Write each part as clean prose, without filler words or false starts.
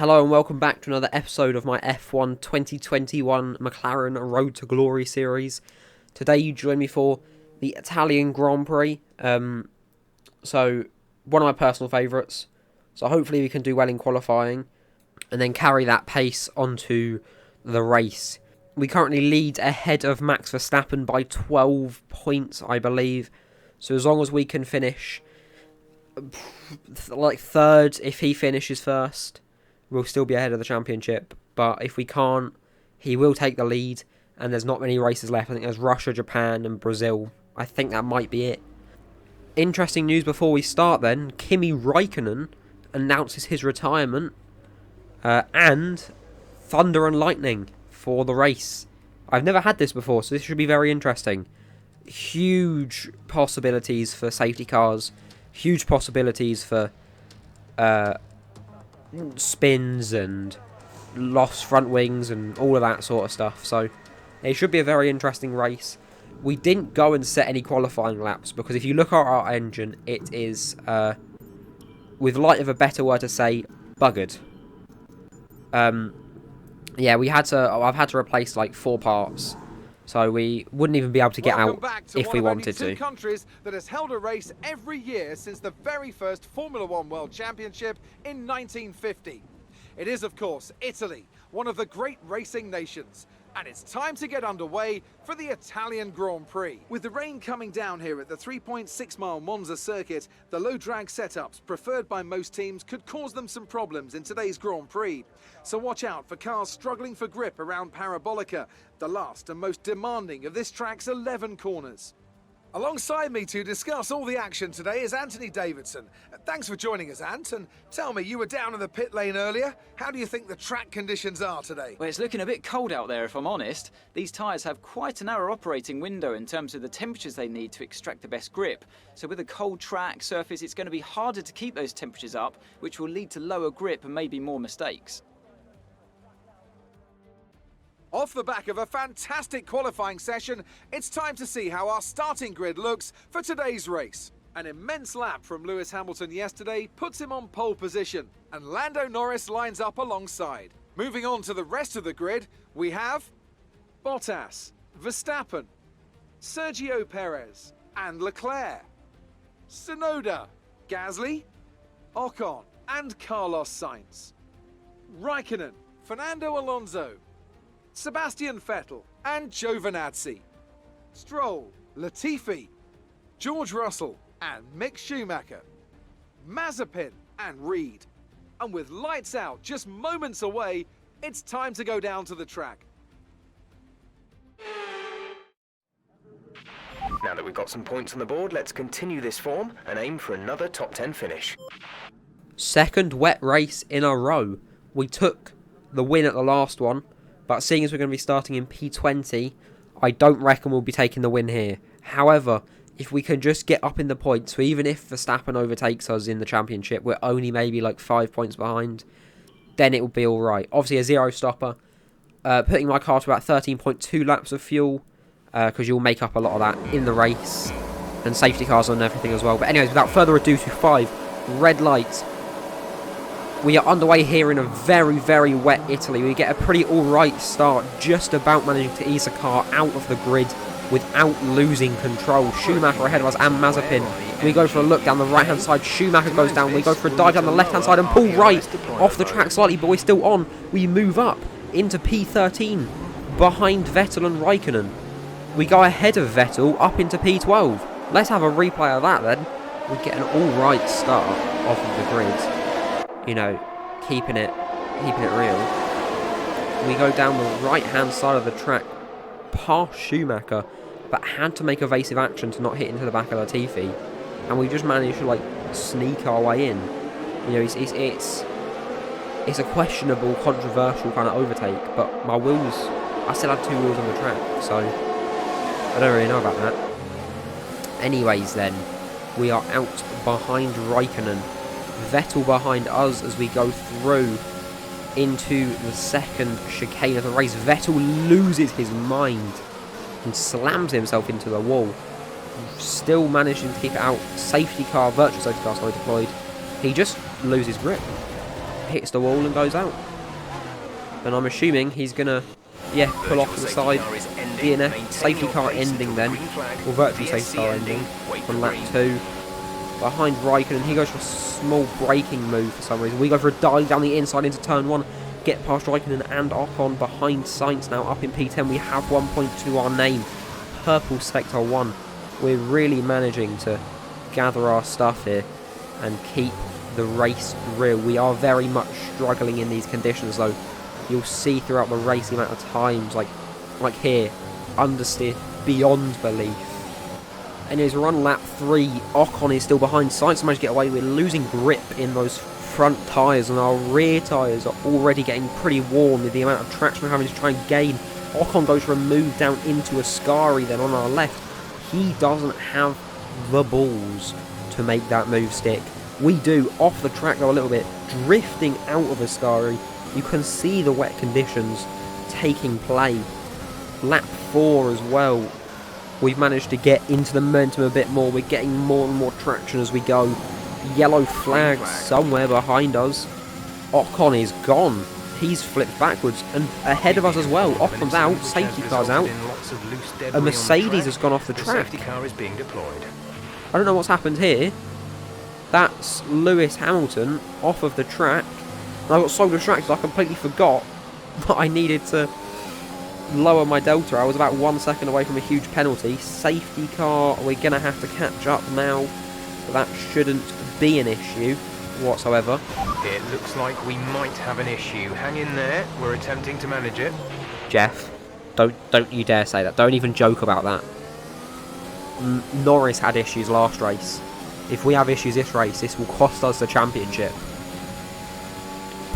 Hello and welcome back to another episode of my F1 2021 McLaren Road to Glory series. Today you join me for the Italian Grand Prix. So one of my personal favourites. So hopefully we can do well in qualifying and then carry that pace onto the race. We currently lead ahead of Max Verstappen by 12 points, I believe. So as long as we can finish like third, if he finishes first, we'll still be ahead of the championship. But if we can't, he will take the lead. And there's not many races left. I think there's Russia, Japan and Brazil. I think that might be it. Interesting news before we start then. Kimi Räikkönen announces his retirement. And thunder and lightning for the race. I've never had this before, so this should be very interesting. Huge possibilities for safety cars. Huge possibilities for spins and lost front wings and all of that sort of stuff. So it should be a very interesting race. We didn't go and set any qualifying laps because if you look at our engine, it is, with light of a better word to say, buggered. Yeah, I've had to replace like 4 parts. So we wouldn't even be able to get out if we wanted to. Countries that has held a race every year since the very first Formula One World Championship in 1950. It is, of course, Italy, one of the great racing nations. And it's time to get underway for the Italian Grand Prix. With the rain coming down here at the 3.6-mile Monza circuit, the low drag setups preferred by most teams could cause them some problems in today's Grand Prix. So watch out for cars struggling for grip around Parabolica, the last and most demanding of this track's 11 corners. Alongside me to discuss all the action today is Anthony Davidson. Thanks for joining us, Ant. And tell me, you were down in the pit lane earlier. How do you think the track conditions are today? Well, it's looking a bit cold out there, if I'm honest. These tyres have quite a narrow operating window in terms of the temperatures they need to extract the best grip. So with a cold track surface, it's going to be harder to keep those temperatures up, which will lead to lower grip and maybe more mistakes. Off the back of a fantastic qualifying session, it's time to see how our starting grid looks for today's race. An immense lap from Lewis Hamilton yesterday puts him on pole position, and Lando Norris lines up alongside. Moving on to the rest of the grid, we have Bottas, Verstappen, Sergio Perez and Leclerc, Tsunoda, Gasly, Ocon and Carlos Sainz, Raikkonen, Fernando Alonso, Sebastian Vettel and Giovinazzi, Stroll, Latifi, George Russell and Mick Schumacher, Mazepin and Reed. And with lights out just moments away, it's time to go down to the track. Now that we've got some points on the board, let's continue this form and aim for another top 10 finish. Second wet race in a row. We took the win at the last one. But seeing as we're going to be starting in P20, I don't reckon we'll be taking the win here. However, if we can just get up in the points, so even if Verstappen overtakes us in the championship, we're only maybe like 5 points behind, then it will be alright. Obviously a zero stopper, putting my car to about 13.2 laps of fuel, because you'll make up a lot of that in the race, and safety cars and everything as well. But anyways, without further ado, to 5, red lights. We are underway here in a very, very wet Italy. We get a pretty alright start, just about managing to ease the car out of the grid without losing control. Schumacher ahead of us and Mazepin. We go for a look down the right-hand side. Schumacher goes down. We go for a dive down the left-hand side and pull right off the track slightly, but we're still on. We move up into P13 behind Vettel and Raikkonen. We go ahead of Vettel up into P12. Let's have a replay of that then. We get an alright start off of the grid. You know, keeping it real. We go down the right-hand side of the track, past Schumacher, but had to make evasive action to not hit into the back of Latifi, and we just managed to like sneak our way in. You know, it's a questionable, controversial kind of overtake, but my wheels, I still had 2 wheels on the track, so I don't really know about that. Anyways, then we are out behind Raikkonen. Vettel behind us as we go through into the second chicane of the race. Vettel loses his mind and slams himself into the wall. Still managing to keep it out. Safety car, virtual safety car, sorry, deployed. He just loses grip. hits the wall and goes out. And I'm assuming he's going to, yeah, pull off to the side. DNF, safety car ending then, or virtual safety car ending on lap 2. Behind Raikkonen, he goes for a small braking move for some reason. We go for a dive down the inside into turn 1. Get past Raikkonen and Ocon behind Sainz now up in P10. We have 1 point to our name. Purple Sector 1. We're really managing to gather our stuff here and keep the race real. We are very much struggling in these conditions though. You'll see throughout the race the amount of times, like here, understeer beyond belief. Anyways, we're on lap 3. Ocon is still behind. Sainz managed to get away. We're losing grip in those front tyres, and our rear tyres are already getting pretty worn with the amount of traction we're having to try and gain. Ocon goes for a move down into Ascari then on our left. He doesn't have the balls to make that move stick. We do, off the track though a little bit, drifting out of Ascari. You can see the wet conditions taking play. Lap 4 as well. We've managed to get into the momentum a bit more. We're getting more and more traction as we go. Yellow flag somewhere behind us. Ocon is gone. He's flipped backwards and ahead of us as well. Ocon's out, safety car's out. A Mercedes has gone off the track. I don't know what's happened here. That's Lewis Hamilton off of the track. And I got so distracted I completely forgot that I needed to lower my delta. I was about 1 second away from a huge penalty. Safety car, we're going to have to catch up now. But that shouldn't be an issue whatsoever. It looks like we might have an issue. Hang in there, we're attempting to manage it. Jeff, don't you dare say that. Don't even joke about that. Norris had issues last race. If we have issues this race, this will cost us the championship.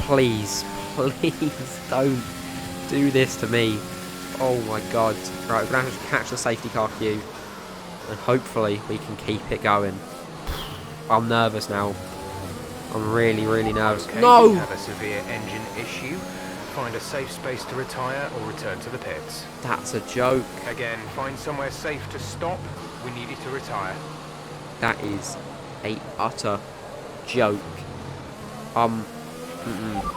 Please, please don't do this to me. Oh my god. Right, we're going to have to catch the safety car queue. And hopefully we can keep it going. I'm nervous now. I'm really, really nervous. Okay, no! We have a severe engine issue. Find a safe space to retire or return to the pits. That's a joke. Again, find somewhere safe to stop. We need you to retire. That is a utter joke.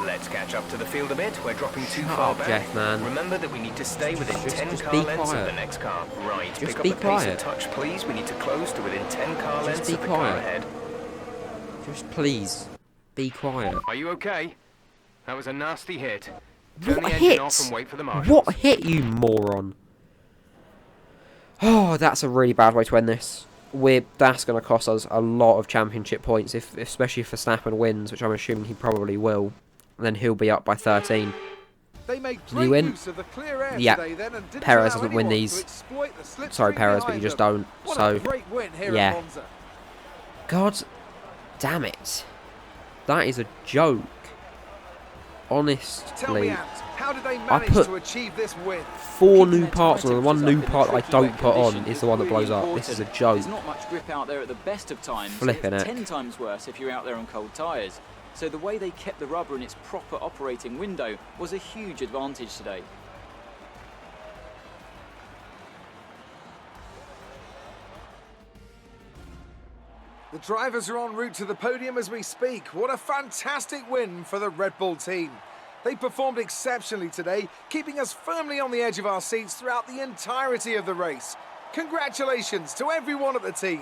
Let's catch up to the field a bit. We're dropping too Shut far up, back. Jeff, man. Remember that we need to stay within 10 just car be lengths quiet. of the next car. Right, Just pick up be the pace quiet. and touch, please. We need to close to within 10 car lengths be of the quiet. car ahead. Just please, be quiet. Are you okay? That was a nasty hit. Turn What the hit? engine off and wait for the marshals. What hit, you moron? Oh, that's a really bad way to end this. That's going to cost us a lot of championship points, especially if Verstappen wins, which I'm assuming he probably will. Then he'll be up by 13. They made Did he win? use of the clear air Yeah. today then and didn't Perez allow doesn't win anyone to these. exploit the slipstream Sorry, Perez, but you behind just them. don't. What So, a great win here yeah. at Monza. God damn it. That is a joke. Tell me, Honestly. Ant, how did they manage put to achieve this win? 4 Keeping new their parts on, and the one temperatures new up in part a I tricky don't wet put on condition is the one that really blows up. This is a important. joke. There's not much grip out there at the best of times. Flipping It's heck. 10 times worse if you're out there on cold tyres. So the way they kept the rubber in its proper operating window was a huge advantage today. The drivers are en route to the podium as we speak. What a fantastic win for the Red Bull team. They performed exceptionally today, keeping us firmly on the edge of our seats throughout the entirety of the race. Congratulations to everyone at the team.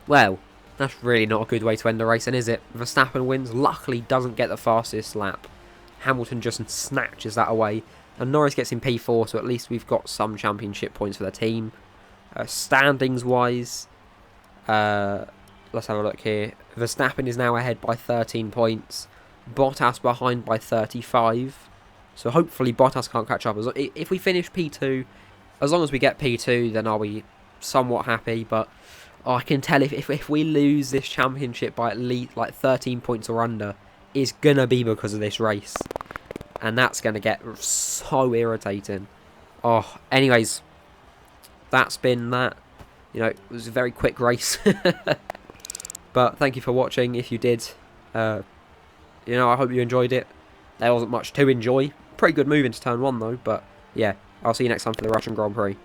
Well, that's really not a good way to end the race, then, is it? Verstappen wins, luckily doesn't get the fastest lap. Hamilton just snatches that away. And Norris gets in P4, so at least we've got some championship points for the team. Standings-wise, let's have a look here. Verstappen is now ahead by 13 points. Bottas behind by 35. So hopefully Bottas can't catch up. If we finish P2, as long as we get P2, then I'll be somewhat happy. But I can tell if we lose this championship by at least like 13 points or under, it's going to be because of this race. And that's going to get so irritating. Oh, anyways, that's been that. You know, it was a very quick race. But thank you for watching. If you did, you know, I hope you enjoyed it. there wasn't much to enjoy. Pretty good move into turn 1 though, but yeah, I'll see you next time for the Russian Grand Prix.